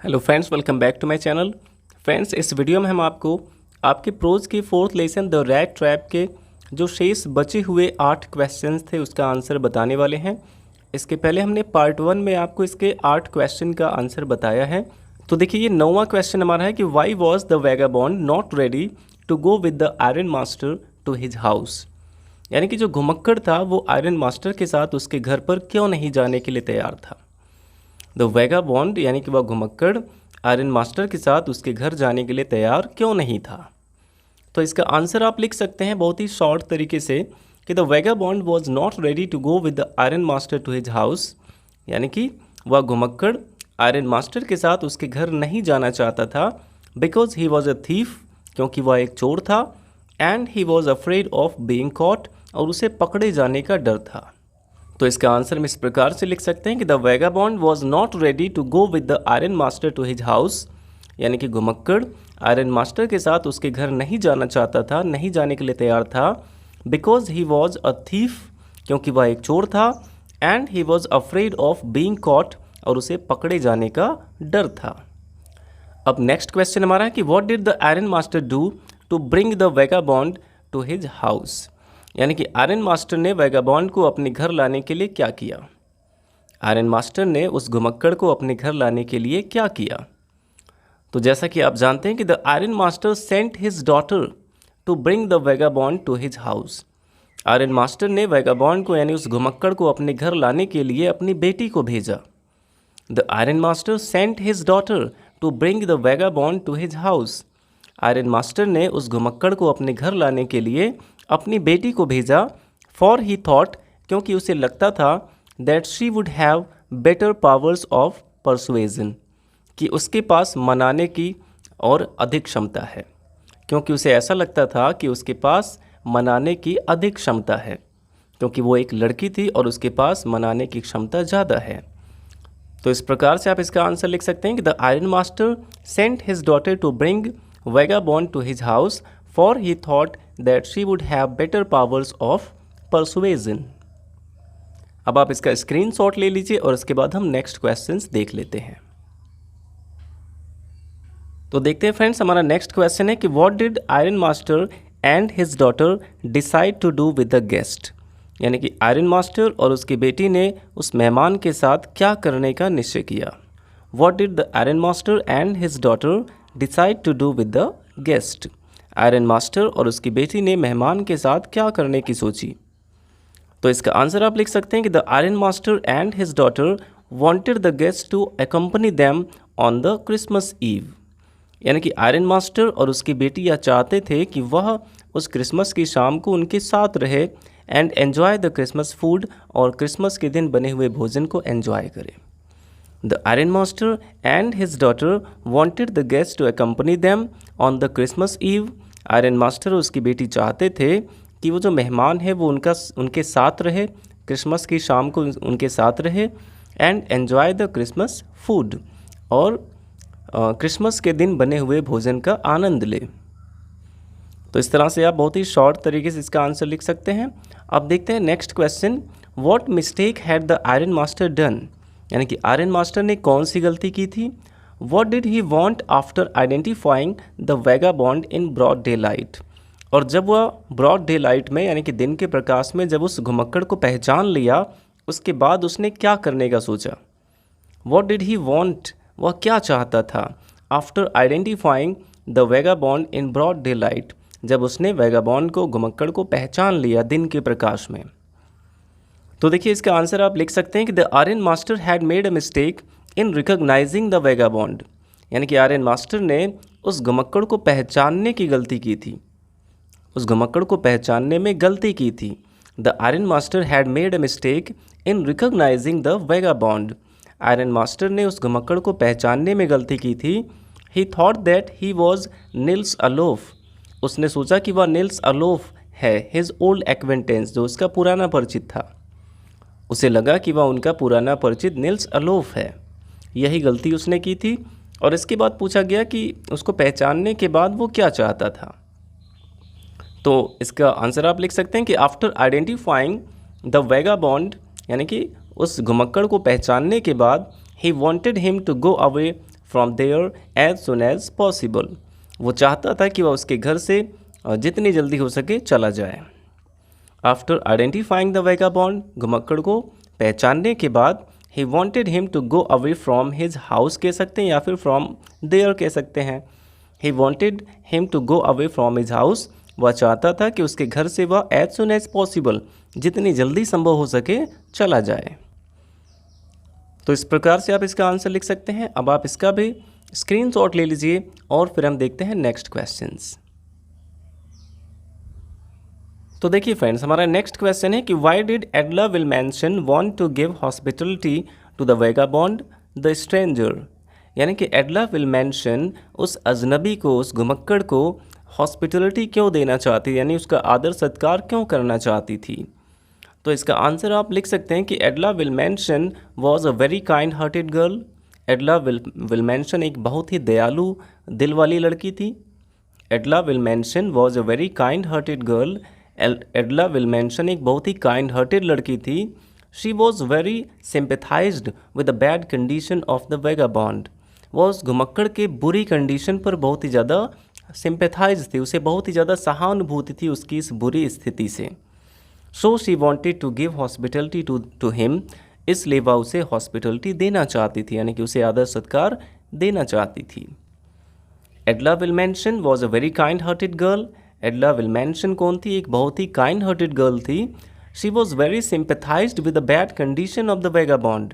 Hello friends, welcome back to my channel. Friends, इस video में हम आपको आपके प्रोज की fourth lesson the rat trap के जो शेष बचे हुए 8 क्वेश्चंस थे उसका आंसर बताने वाले हैं। इसके पहले हमने पार्ट 1 में आपको इसके 8 क्वेश्चन का आंसर बताया है। तो देखिए, ये 9वां क्वेश्चन हमारा है कि why was the vagabond not ready to go with the iron master to his house. यानी कि जो घुमक्कड़ था वो आयरन मास्टर के साथ उसके घर पर क्यों नहीं जाने के लिए तैयार था। द वैगाबॉन्ड यानी कि वह घुमक्कड़ आयरन मास्टर के साथ उसके घर जाने के लिए तैयार क्यों नहीं था। तो इसका आंसर आप लिख सकते हैं बहुत ही शॉर्ट तरीके से कि the vagabond was not ready to go with the iron master to his house. यानी कि वह घुमक्कड़ आयरन मास्टर के साथ उसके घर नहीं जाना चाहता था because he was a thief, क्योंकि वह एक चोर था, and he was afraid of being caught, और उसे पकड़े जाने का डर था। तो इसका आंसर हम इस प्रकार से लिख सकते हैं कि the vagabond was not ready to go with the iron master to his house. यानी कि घुमक्कड़ आयरन मास्टर के साथ उसके घर नहीं जाना चाहता था, नहीं जाने के लिए तैयार था, because he was a thief, क्योंकि वह एक चोर था, and he was afraid of being caught, और उसे पकड़े जाने का डर था। अब नेक्स्ट क्वेश्चन हमारा है कि what did the iron master do to bring the vagabond to his house. यानी कि आयरन मास्टर ने वैगाबॉन्ड को अपने घर लाने के लिए क्या किया। आयरन मास्टर ने उस घुमक्कड़ को अपने घर लाने के लिए क्या किया। तो जैसा कि आप जानते हैं कि the iron master sent his daughter to bring the vagabond to his house. Iron master ने वैगाबॉन्ड को यानी उस घुमक्कड़ को अपने घर लाने के लिए अपनी बेटी को भेजा। The iron master sent his daughter to bring the vagabond to his house. Iron master ने उस घुमक्कड़ को अपने घर लाने के लिए अपनी बेटी को भेजा। फॉर ही थॉट, क्योंकि उसे लगता था, that she would have better powers of persuasion, कि उसके पास मनाने की और अधिक क्षमता है। क्योंकि उसे ऐसा लगता था कि उसके पास मनाने की अधिक क्षमता है, क्योंकि वो एक लड़की थी और उसके पास मनाने की क्षमता ज़्यादा है। तो इस प्रकार से आप इसका आंसर लिख सकते हैं कि the iron master sent his daughter to bring vagabond to his house for he thought that she would have better powers of persuasion. अब आप इसका स्क्रीनशॉट ले लीजिए और इसके बाद हम नेक्स्ट क्वेश्चंस देख लेते हैं। तो देखते हैं फ्रेंड्स, हमारा नेक्स्ट क्वेश्चन है कि what did iron master and his daughter decide to do with the guest. यानी कि आयरन मास्टर और उसकी बेटी ने उस मेहमान के साथ क्या करने का निश्चय किया। What did the iron master and his daughter decide to do with the guest. Iron master और उसकी बेटी ने मेहमान के साथ क्या करने की सोची। तो इसका आंसर आप लिख सकते हैं कि the iron master and his daughter wanted the guest to accompany them on the Christmas eve. यानी कि आयरन मास्टर और उसकी बेटी यह चाहते थे कि वह उस क्रिसमस की शाम को उनके साथ रहे and enjoy the Christmas food, और क्रिसमस के दिन बने हुए भोजन को एन्जॉय करें। The iron master and his daughter wanted the guest to accompany them on the Christmas eve. Iron master और उसकी बेटी चाहते थे कि वो जो मेहमान है वो उनके साथ रहे, क्रिसमस की शाम को उनके साथ रहे, and enjoy the Christmas food, और क्रिसमस के दिन बने हुए भोजन का आनंद ले। तो इस तरह से आप बहुत ही शॉर्ट तरीके से इसका आंसर लिख सकते हैं। अब देखते हैं next question, what mistake had the iron master done. यानी कि आयरन मास्टर ने कौन सी गलती की थी। What did he want after identifying the vagabond in broad daylight. और जब वह ब्रॉड डे लाइट में यानी कि दिन के प्रकाश में जब उस घुमक्कड़ को पहचान लिया, उसके बाद उसने क्या करने का सोचा। व्हाट डिड ही वांट, वह क्या चाहता था, after identifying the vagabond in broad daylight, जब उसने वैगाबॉन्ड को घुमक्कड़ को पहचान लिया दिन के प्रकाश में। तो देखिए, इसका आंसर आप लिख सकते हैं कि the iron master had made a mistake in recognising the vagabond. यानी कि आयरन मास्टर ने उस घुमक्कड़ को पहचानने की गलती की थी, उस घुमक्कड़ को पहचानने में गलती की थी। The iron master had made a mistake in recognising the vagabond. Iron master ने उस घुमक्कड़ को पहचानने में गलती की थी। He thought that he was Nils Olof. उसने सोचा कि वह निल्स अलोफ है, हिज ओल्ड एक्वेंटेंस, जो उसका पुराना परिचित था। उसे लगा कि वह उनका पुराना परिचित निल्स अलोफ है। यही गलती उसने की थी। और इसके बाद पूछा गया कि उसको पहचानने के बाद वो क्या चाहता था। तो इसका आंसर आप लिख सकते हैं कि आफ्टर आइडेंटिफाइंग द वैगाबॉन्ड, यानी कि उस घुमक्कड़ को पहचानने के बाद, he wanted him to go away from there as soon as possible. वो चाहता था कि वह उसके घर से जितनी जल्दी हो सके चला जाए। आफ्टर आइडेंटिफाइंग द वैगाबॉन्ड, घुमक्कड़ को पहचानने के बाद, he wanted him to go away from his house कह सकते हैं या फिर फ्रॉम देयर कह सकते हैं। He wanted him to go away from his house, वह चाहता था कि उसके घर से वह एज सुन एज पॉसिबल, जितनी जल्दी संभव हो सके चला जाए। तो इस प्रकार से आप इसका आंसर लिख सकते हैं। अब आप इसका भी स्क्रीनशॉट ले लीजिए और फिर हम देखते हैं नेक्स्ट क्वेश्चंस। तो देखिए फ्रेंड्स, हमारा नेक्स्ट क्वेश्चन है कि why did Edla Willmansson want to give hospitality to the vagabond the stranger. यानी कि एडला विलमेंसन उस अजनबी को, उस घुमक्कड़ को हॉस्पिटलिटी क्यों देना चाहती, यानी उसका आदर सत्कार क्यों करना चाहती थी। तो इसका आंसर आप लिख सकते हैं कि Edla Willmansson was a very kind hearted girl. Edla Willmansson एक बहुत ही दयालु दिल वाली लड़की थी। Edla Willmansson was a very kind hearted girl. Edla Willmansson एक बहुत ही काइंड हार्टेड लड़की थी। She was very sympathised with the bad condition of the vagabond. वह उस घुमक्कड़ के बुरी कंडीशन पर बहुत ही ज़्यादा सिंपैथाइज थी, उसे बहुत ही ज़्यादा सहानुभूति थी उसकी इस बुरी स्थिति से। So she wanted to give hospitality to him, इसलिए वह उसे हॉस्पिटलिटी देना चाहती थी, यानी कि उसे आदर सत्कार देना चाहती थी। Edla Willmansson was a very kind hearted girl. Edla Willmansson कौन थी? एक बहुत ही काइंड हार्टेड गर्ल थी। She was very sympathised with the bad condition of the vagabond,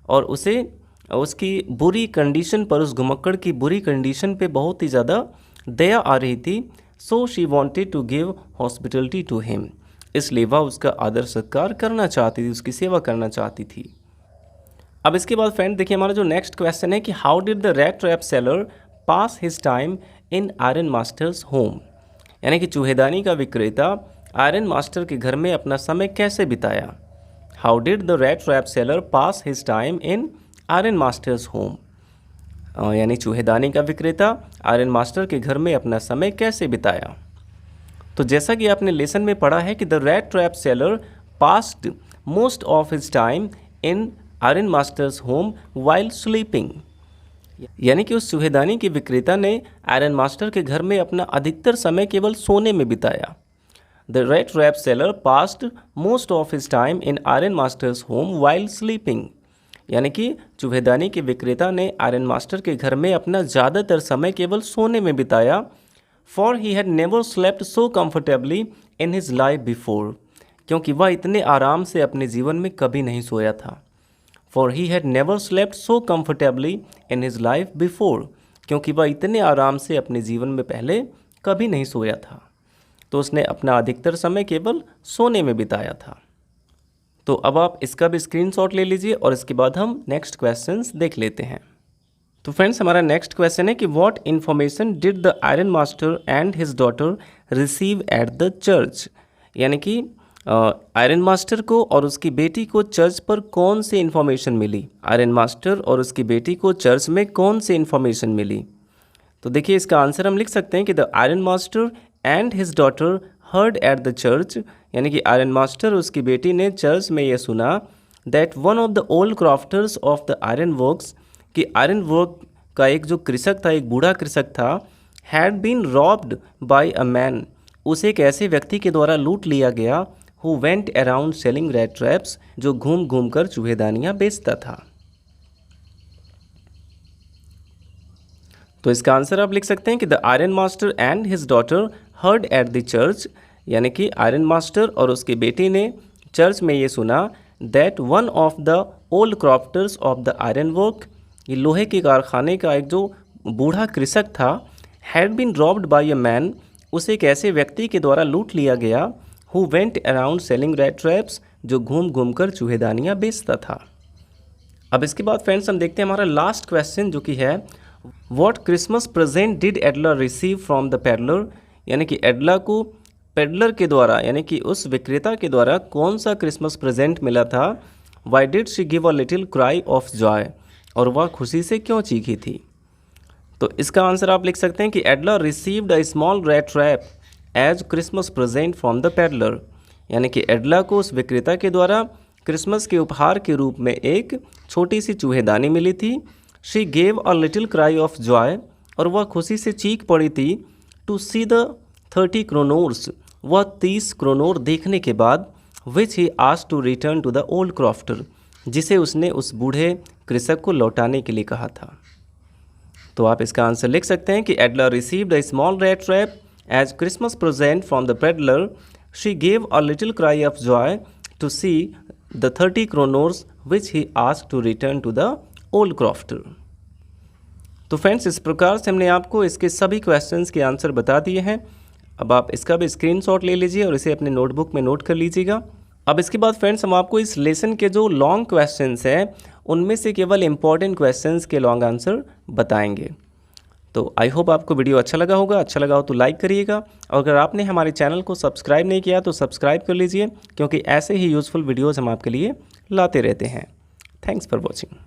और उसे उसकी बुरी कंडीशन पर, उस घुमक्कड़ की बुरी कंडीशन पे बहुत ही ज़्यादा दया आ रही थी। So she wanted to give hospitality to him, इसलिए वह उसका आदर सत्कार करना चाहती थी, उसकी सेवा करना चाहती थी। अब इसके बाद फ्रेंड देखिए, हमारा जो नेक्स्ट क्वेश्चन है कि how did the rat trap seller pass his time in iron masters home. यानी कि चूहेदानी का विक्रेता आयरन मास्टर के घर में अपना समय कैसे बिताया। How did the rat trap seller pass his time in iron masters home. यानी चूहेदानी का विक्रेता आयरन मास्टर के घर में अपना समय कैसे बिताया। तो जैसा कि आपने लेसन में पढ़ा है कि the rat trap seller passed most of his time in iron masters home while sleeping. यानी कि उस चूहेदानी के विक्रेता ने आयरन मास्टर के घर में अपना अधिकतर समय केवल सोने में बिताया। The rat trap seller passed most of his time in iron masters home while sleeping. यानी कि चूहेदानी के विक्रेता ने आयरन मास्टर के घर में अपना ज़्यादातर समय केवल सोने में बिताया। For he had never slept so comfortably in his life before, क्योंकि वह इतने आराम से अपने जीवन में कभी नहीं सोया था। For he had never slept so comfortably in his life before, क्योंकि वह इतने आराम से अपने जीवन में पहले कभी नहीं सोया था। तो उसने अपना अधिकतर समय केवल सोने में बिताया था। तो अब आप इसका भी स्क्रीनशॉट ले लीजिए और इसके बाद हम नेक्स्ट क्वेश्चंस देख लेते हैं। तो फ्रेंड्स, हमारा नेक्स्ट क्वेश्चन है कि what information did the iron master and his daughter receive at the church. यानी कि आयरन मास्टर को और उसकी बेटी को चर्च पर कौन सी इन्फॉर्मेशन मिली। आयरन मास्टर और उसकी बेटी को चर्च में कौन सी इन्फॉर्मेशन मिली। तो देखिए, इसका आंसर हम लिख सकते हैं कि the iron master and his daughter heard at the church. यानी कि आयरन मास्टर और उसकी बेटी ने चर्च में यह सुना that one of the old crofters of the iron works, कि आयरन वर्क का एक जो कृषक था, एक बूढ़ा कृषक था, had been robbed by a man, उसे एक ऐसे व्यक्ति के द्वारा लूट लिया गया, who went around selling rat traps, जो घूम घूम कर चूहेदानियाँ बेचता था। तो इसका आंसर आप लिख सकते हैं कि the iron master and his daughter heard at the church. यानी कि आयरन मास्टर और उसके बेटी ने चर्च में ये सुना that one of the old crofters of the iron work, ये लोहे के कारखाने का एक जो बूढ़ा कृषक था, had been robbed by a man, उसे एक ऐसे व्यक्ति के द्वारा लूट लिया गया, who went around selling rat traps, जो घूम घूम कर चूहेदानियाँ बेचता था। अब इसके बाद फ्रेंड्स हम देखते हैं हमारा लास्ट क्वेश्चन, जो कि है what Christmas present did एडला receive from the peddler. यानी कि एडला को पेडलर के द्वारा, यानी कि उस विक्रेता के द्वारा कौन सा क्रिसमस प्रेजेंट मिला था। Why did she give a little cry of Joy, और वह खुशी से क्यों चीखी थी। तो इसका आंसर आप लिख सकते हैं कि Edla received a small rat trap as Christmas present from the peddler. यानी कि एडला को उस विक्रेता के द्वारा क्रिसमस के उपहार के रूप में एक छोटी सी चूहेदानी मिली थी। She gave a little cry of Joy, और वह खुशी से चीख पड़ी थी, टू सी द 30 क्रोनोर्स, वह 30 क्रोनोर देखने के बाद, which he asked to return to the old crofter, जिसे उसने उस बूढ़े कृषक को लौटाने के लिए कहा था। तो आप इसका आंसर लिख सकते हैं कि Edla received a small rat trap as Christmas present from the peddler, she gave a little cry of joy to see the 30 kronor which he asked to return to the old crofter. तो friends, इस प्रकार से हमने आपको इसके सभी questions के answer बता दिए हैं। अब आप इसका भी स्क्रीनशॉट ले लीजिए और इसे अपने नोटबुक में नोट कर लीजिएगा। अब इसके बाद फ्रेंड्स, हम आपको इस लेसन के जो लॉन्ग क्वेश्चंस हैं उनमें से केवल इंपॉर्टेंट क्वेश्चंस के लॉन्ग आंसर बताएंगे। तो आई होप आपको वीडियो अच्छा लगा होगा। अच्छा लगा हो तो लाइक करिएगा, और अगर आपने हमारे चैनल को सब्सक्राइब नहीं किया तो सब्सक्राइब कर लीजिए, क्योंकि ऐसे ही यूज़फुल वीडियोज़ हम आपके लिए लाते रहते हैं। Thanks for watching.